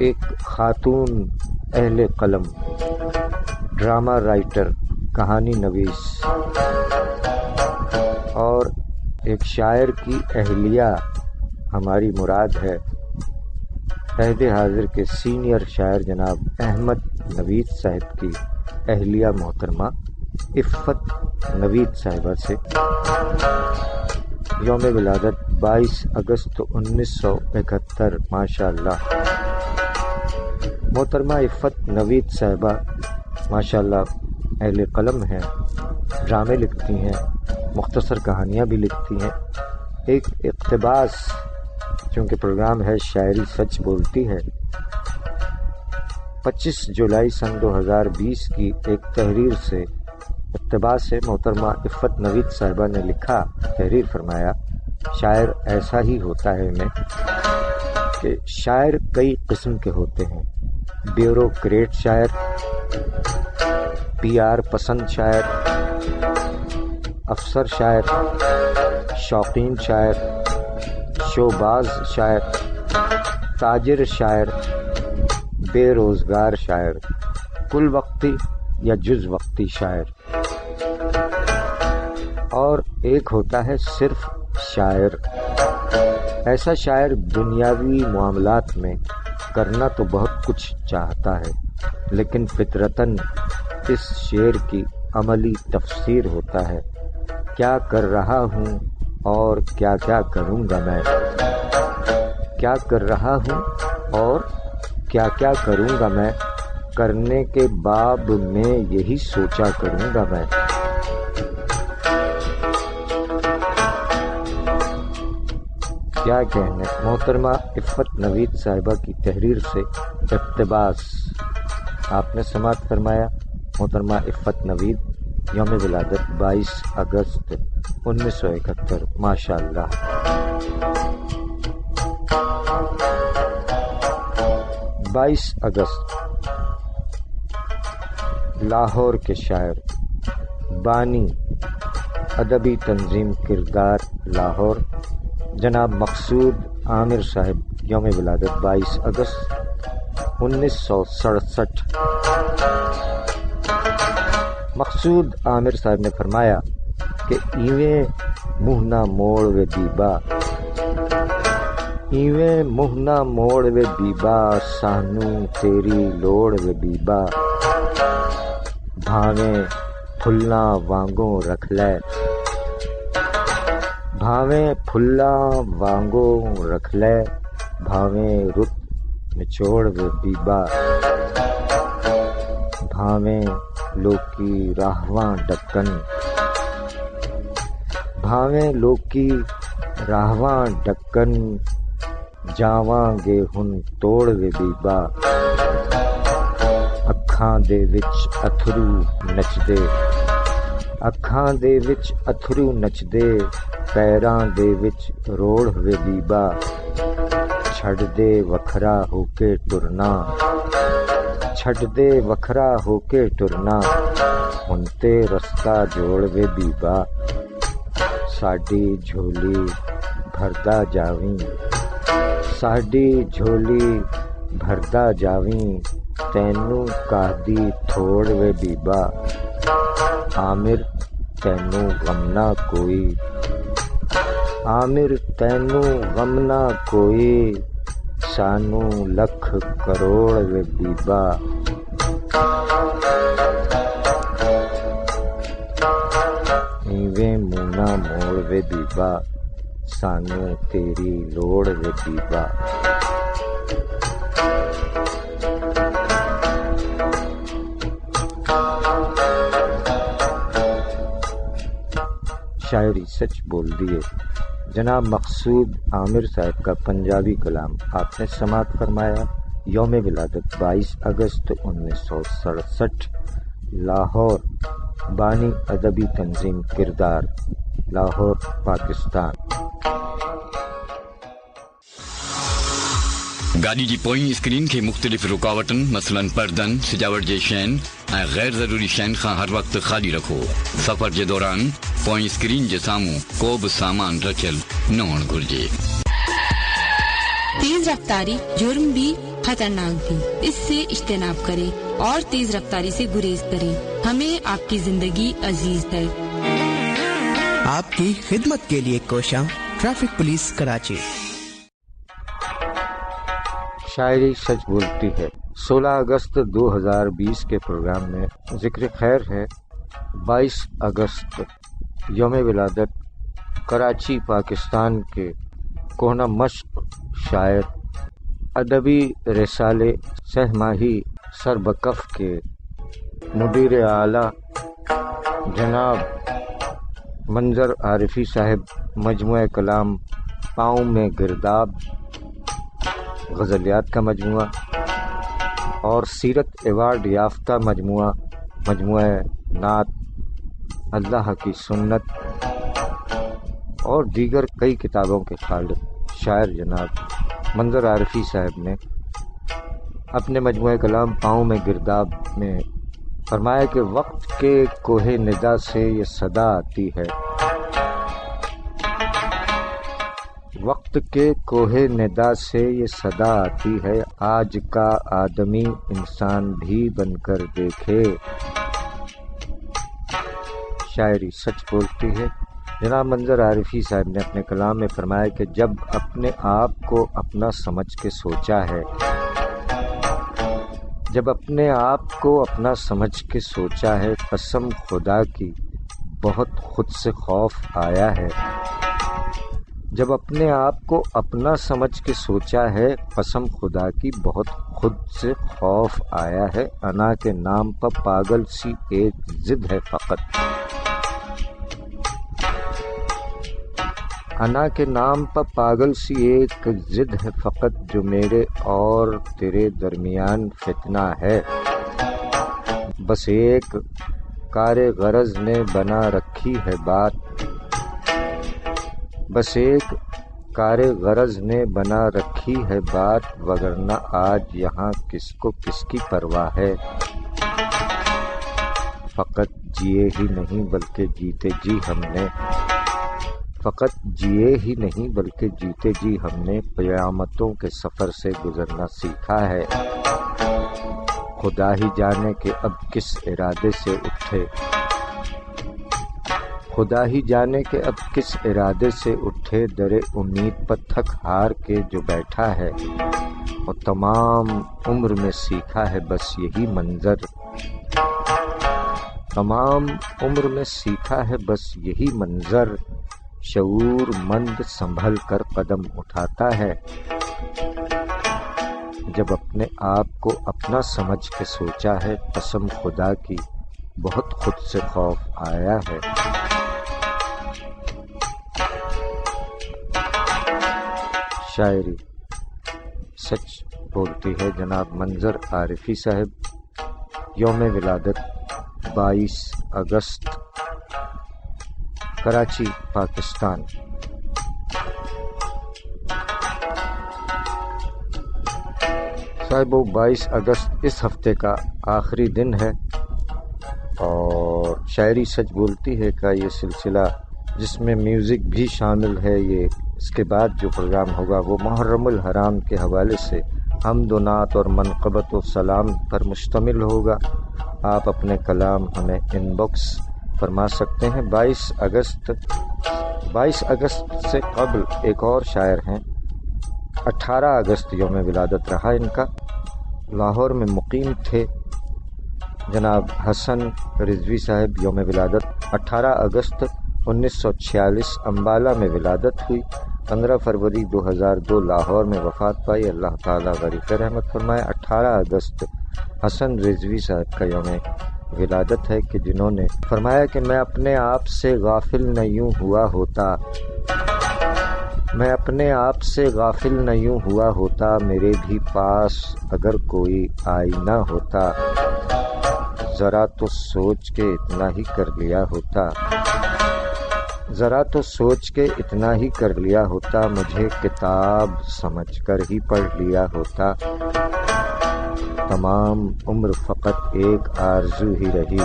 ایک خاتون اہل قلم، ڈرامہ رائٹر، کہانی نویس اور ایک شاعر کی اہلیہ ہماری مراد ہے۔ عہد حاضر کے سینئر شاعر جناب احمد نوید صاحب کی اہلیہ محترمہ عفت نوید صاحبہ سے یوم ولادت 22 اگست 1971، ماشاء اللہ۔ محترمہ عفت نوید صاحبہ ماشاء اللہ اہل قلم ہیں، ڈرامے لکھتی ہیں، مختصر کہانیاں بھی لکھتی ہیں۔ ایک اقتباس، چونکہ پروگرام ہے شاعری سچ بولتی ہے، 25 جولائی سن 2020 کی ایک تحریر سے اقتباس سے محترمہ عفت نوید صاحبہ نے لکھا، تحریر فرمایا، شاعر ایسا ہی ہوتا ہے میں کہ شاعر کئی قسم کے ہوتے ہیں، بیوروکریٹ شاعر، پی آر پسند شاعر، افسر شاعر، شوقین شاعر، شوباز شاعر، تاجر شاعر، بے روزگار شاعر، کل وقتی یا جز وقتی شاعر، اور ایک ہوتا ہے صرف شاعر۔ ایسا شاعر دنیاوی معاملات میں کرنا تو بہت کچھ چاہتا ہے، لیکن فطرتاً اس شعر کی عملی تفسیر ہوتا ہے، کیا کر رہا ہوں اور کیا کیا کروں گا میں، کیا کر رہا ہوں اور کیا کیا کروں گا میں، کرنے کے باب میں یہی سوچا کروں گا میں۔ کیا کہنے، محترمہ عفت نوید صاحبہ کی تحریر سے اقتباس آپ نے سماعت فرمایا۔ محترمہ عفت نوید، یوم ولادت 22 اگست 1971، ماشاء اللہ۔ بائیس اگست لاہور کے شاعر، بانی ادبی تنظیم کردار لاہور، جناب مقصود عامر صاحب، یوم ولادت 22 اگست 1967۔ مقصود عامر صاحب نے فرمایا کہ ایویں منہ نہ موڑ وے بیبا، ایویں منہ نہ موڑ وے بیبا، سانو تیری لوڑ وے بیبا، بھاویں پھلاں وانگوں رکھ لے، بھاویں پھلاں وانگوں رکھ لے، بھاویں رت نچوڑ وے بیبا، بھاویں لوکی راہواں ڈکن، بھاویں لوکی راہواں ڈکن، جاواں گے ہن توڑ وے بیبا، اکھاں دے وچ اتھرو نچدے، اکھاں دے وچ اتھرو نچدے، ਪੈਰਾਂ ਦੇ ਵਿੱਚ ਰੋੜ ਵੇ ਬੀਬਾ ਛੱਡ ਦੇ ਵੱਖਰਾ ਹੋ ਕੇ ਟੁਰਨਾ ਛੱਡ ਦੇ ਵੱਖਰਾ ਹੋ ਕੇ ਟੁਰਨਾ ਹੁਣ ਤੇ ਰਸਤਾ ਜੋੜ ਵੇ ਬੀਬਾ ਸਾਡੀ ਝੋਲੀ ਭਰਦਾ ਜਾਵੀਂ ਸਾਡੀ ਝੋਲੀ ਭਰਦਾ ਜਾਵੀਂ ਤੈਨੂੰ ਕਾਹਦੀ ਥੋੜ ਵੇ ਬੀਬਾ ਆਮਿਰ ਤੈਨੂੰ ਗਮ ਨਾ ਕੋਈ ਆਮਿਰ ਤੈਨੂੰ ਗਮ ਨਾ ਕੋਈ ਸਾਨੂੰ ਲੱਖ ਕਰੋੜ ਵੇ ਬੀਬਾ ਇਵੇਂ ਮੂੰਹ ਨਾ ਮੋੜ ਵੇ ਬੀਬਾ ਸਾਨੂੰ ਤੇਰੀ ਲੋੜ ਵੇ ਬੀਬਾ شاعری سچ بول دیے جناب مقصود عامر صاحب کا پنجابی کلام آپ نے سماعت فرمایا یوم ولادت 22 اگست 1967 لاہور بانی ادبی تنظیم کردار لاہور پاکستان گاڑی کی پوئیں اسکرین کے مختلف رکاوٹن مثلا پردن سجاوٹ کے شین غیر ضروری شین خاں ہر وقت خالی رکھو سفر کے دوران پوئیں اسکرین کے ساموں کو بھی سامان رکھل نہ ہونا گھرجے تیز رفتاری جرم بھی خطرناک بھی اس سے اجتناب کریں اور تیز رفتاری سے گریز کریں ہمیں آپ کی زندگی عزیز ہے آپ کی خدمت کے لیے کوشاں ٹریفک پولیس کراچی شاعری سچ بولتی ہے 16 اگست 2020 کے پروگرام میں ذکر خیر ہے 22 اگست یوم ولادت کراچی پاکستان کے کوہنہ مشق شاعر ادبی رسالے سہ ماہی سربکف کے مدیر اعلیٰ جناب منظر عارفی صاحب مجموعہ کلام پاؤں میں گرداب غزلیات کا مجموعہ اور سیرت ایوارڈ یافتہ مجموعہ نعت اللہ کی سنت اور دیگر کئی کتابوں کے خالق شاعر جناب منظر عارفی صاحب نے اپنے مجموعہ کلام پاؤں میں گرداب میں فرمایا کہ وقت کے کوہ ندا سے یہ صدا آتی ہے وقت کے کوہ ندا سے یہ صدا آتی ہے آج کا آدمی انسان بھی بن کر دیکھے شاعری سچ بولتی ہے جناب منظر عارفی صاحب نے اپنے کلام میں فرمایا کہ جب اپنے آپ کو اپنا سمجھ کے سوچا ہے جب اپنے آپ کو اپنا سمجھ کے سوچا ہے قسم خدا کی بہت خود سے خوف آیا ہے جب اپنے آپ کو اپنا سمجھ کے سوچا ہے قسم خدا کی بہت خود سے خوف آیا ہے انا کے نام پر پاگل سی ایک ضد ہے فقط انا کے نام پر پاگل سی ایک ضد ہے فقط جو میرے اور تیرے درمیان فتنہ ہے بس ایک کار غرض نے بنا رکھی ہے بات بس ایک کار غرض نے بنا رکھی ہے بات وگرنہ آج یہاں کس کو کس کی پرواہ ہے فقط جیے ہی نہیں بلکہ جیتے جی ہم نے فقط جیے ہی نہیں بلکہ جیتے جی ہم نے قیامتوں کے سفر سے گزرنا سیکھا ہے خدا ہی جانے کہ اب کس ارادے سے اٹھے خدا ہی جانے کہ اب کس ارادے سے اٹھے در امید پر تھک ہار کے جو بیٹھا ہے اور تمام عمر میں سیکھا ہے بس یہی منظر تمام عمر میں سیکھا ہے بس یہی منظر شعور مند سنبھل کر قدم اٹھاتا ہے جب اپنے آپ کو اپنا سمجھ کے سوچا ہے قسم خدا کی بہت خود سے خوف آیا ہے شاعری سچ بولتی ہے جناب منظر عارفی صاحب یوم ولادت 22 اگست کراچی، پاکستان۔ صاحبو 22 اگست اس ہفتے کا آخری دن ہے اور شاعری سچ بولتی ہے کا یہ سلسلہ جس میں میوزک بھی شامل ہے، یہ اس کے بعد جو پروگرام ہوگا وہ محرم الحرام کے حوالے سے حمد و نعت اور منقبت و سلام پر مشتمل ہوگا۔ آپ اپنے کلام ہمیں ان باکس فرما سکتے ہیں۔ 22 اگست سے قبل ایک اور شاعر ہیں، 18 اگست یوم ولادت رہا ان کا، لاہور میں مقیم تھے، جناب حسن رضوی صاحب، یوم ولادت 18 اگست 1946 امبالہ میں ولادت ہوئی، 15 فروری 2002 لاہور میں وفات پائی، اللہ تعالیٰ غریق رحمت فرمائے۔ 18 اگست حسن رضوی صاحب کا یوم ولادت ہے کہ جنہوں نے فرمایا کہ میں اپنے آپ سے غافل نہ یوں ہوا ہوتا، میں اپنے آپ سے غافل نہ یوں ہوا ہوتا، میرے بھی پاس اگر کوئی آئینہ ہوتا، ذرا تو سوچ کے اتنا ہی کر لیا ہوتا، ذرا تو سوچ کے اتنا ہی کر لیا ہوتا، مجھے کتاب سمجھ کر ہی پڑھ لیا ہوتا، تمام عمر فقط ایک آرزو ہی رہی،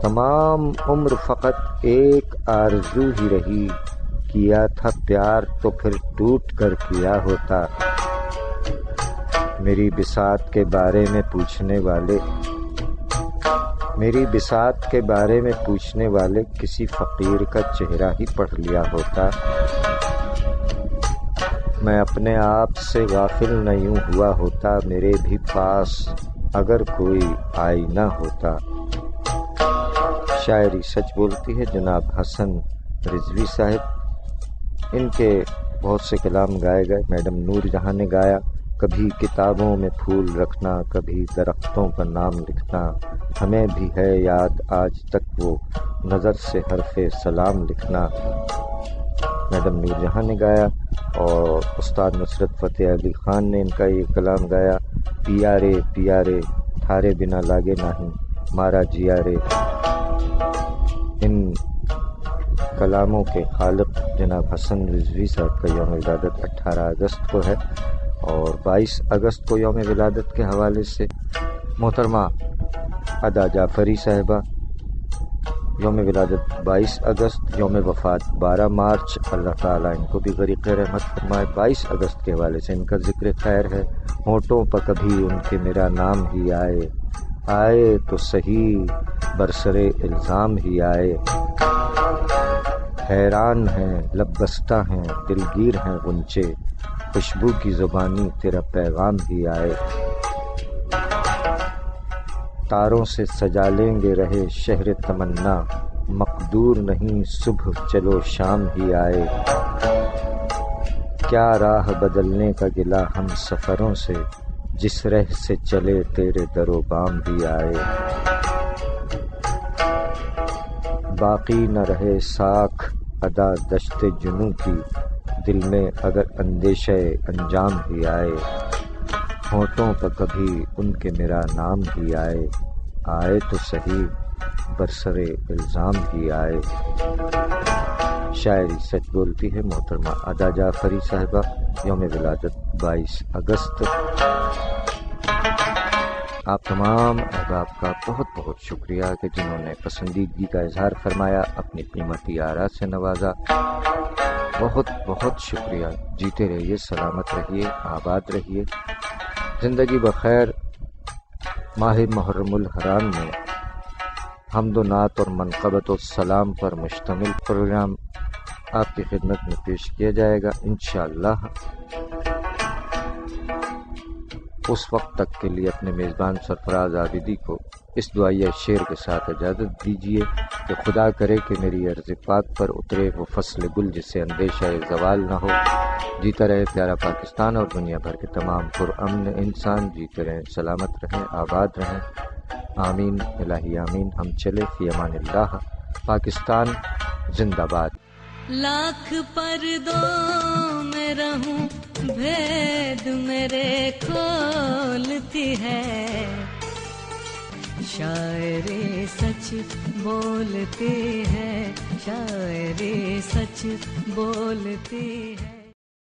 تمام عمر فقط ایک آرزو ہی رہی، کیا تھا پیار تو پھر ٹوٹ کر کیا ہوتا، میری بساط کے بارے میں پوچھنے والے، میری بساط کے بارے میں پوچھنے والے کسی فقیر کا چہرہ ہی پڑھ لیا ہوتا، میں اپنے آپ سے غافل نہ یوں ہوا ہوتا، میرے بھی پاس اگر کوئی آئینہ ہوتا۔ شاعری سچ بولتی ہے جناب حسن رضوی صاحب، ان کے بہت سے کلام گائے گئے، میڈم نور جہاں نے گایا، کبھی کتابوں میں پھول رکھنا، کبھی درختوں کا نام لکھنا، ہمیں بھی ہے یاد آج تک وہ نظر سے حرف سلام لکھنا، میڈم نور جہاں نے گایا، اور استاد نصرت فتح علی خان نے ان کا یہ کلام گایا، پیارے پیارے تھارے بنا لاگے نہیں مارا جیا رے۔ ان کلاموں کے خالق جناب حسن رضوی صاحب کا یوم ولادت 18 اگست کو ہے، اور 22 اگست کو یوم ولادت کے حوالے سے محترمہ ادا جعفری صاحبہ، یوم ولادت 22 اگست، یوم وفات 12 مارچ، اللہ تعالیٰ ان کو بھی غریق رحمت فرمائے۔ 22 اگست کے حوالے سے ان کا ذکر خیر ہے، ہونٹوں پر کبھی ان کے میرا نام ہی آئے، آئے تو صحیح برسرے الزام ہی آئے، حیران ہیں لب بستہ ہیں دلگیر ہیں غنچے، خوشبو کی زبانی تیرا پیغام ہی آئے، تاروں سے سجا لیں گے رہے شہر تمنا، مقدور نہیں صبح چلو شام ہی آئے، کیا راہ بدلنے کا گلہ ہم سفروں سے، جس رہ سے چلے تیرے در و بام بھی آئے، باقی نہ رہے ساکھ ادا دشت جنوں کی، دل میں اگر اندیشہ انجام ہی آئے، ہونٹوں پر کبھی ان کے میرا نام ہی آئے، آئے تو صحیح برسرے الزام ہی آئے۔ شاعری سچ بولتی ہے محترمہ ادا جعفری صاحبہ، یوم ولادت 22 اگست۔ آپ تمام احباب کا بہت بہت شکریہ کہ جنہوں نے پسندیدگی کا اظہار فرمایا، اپنی قیمتی آراء سے نوازا، بہت بہت شکریہ۔ جیتے رہیے، سلامت رہیے، آباد رہیے، زندگی بخیر۔ ماہ محرم الحرام میں حمد و نعت اور منقبت و سلام پر مشتمل پروگرام آپ کی خدمت میں پیش کیا جائے گا انشاءاللہ۔ اس وقت تک کے لیے اپنے میزبان سرفراز عابدی کو اس دعائیہ شعر کے ساتھ اجازت دیجیے کہ خدا کرے کہ میری عرض پاک پر اترے وہ فصل گل جس سے اندیشہ زوال نہ ہو۔ جیتا رہے پیارا پاکستان اور دنیا بھر کے تمام پرامن انسان، جیتے رہیں، سلامت رہیں، آباد رہیں، آمین الہی آمین۔ ہم چلے فی امان اللہ۔ پاکستان زندہ باد۔ لاکھ پردوں میں رہوں بھید میرے کھولتی ہے، شاعر سچ بولتی ہے، شاعری سچ بولتی ہے.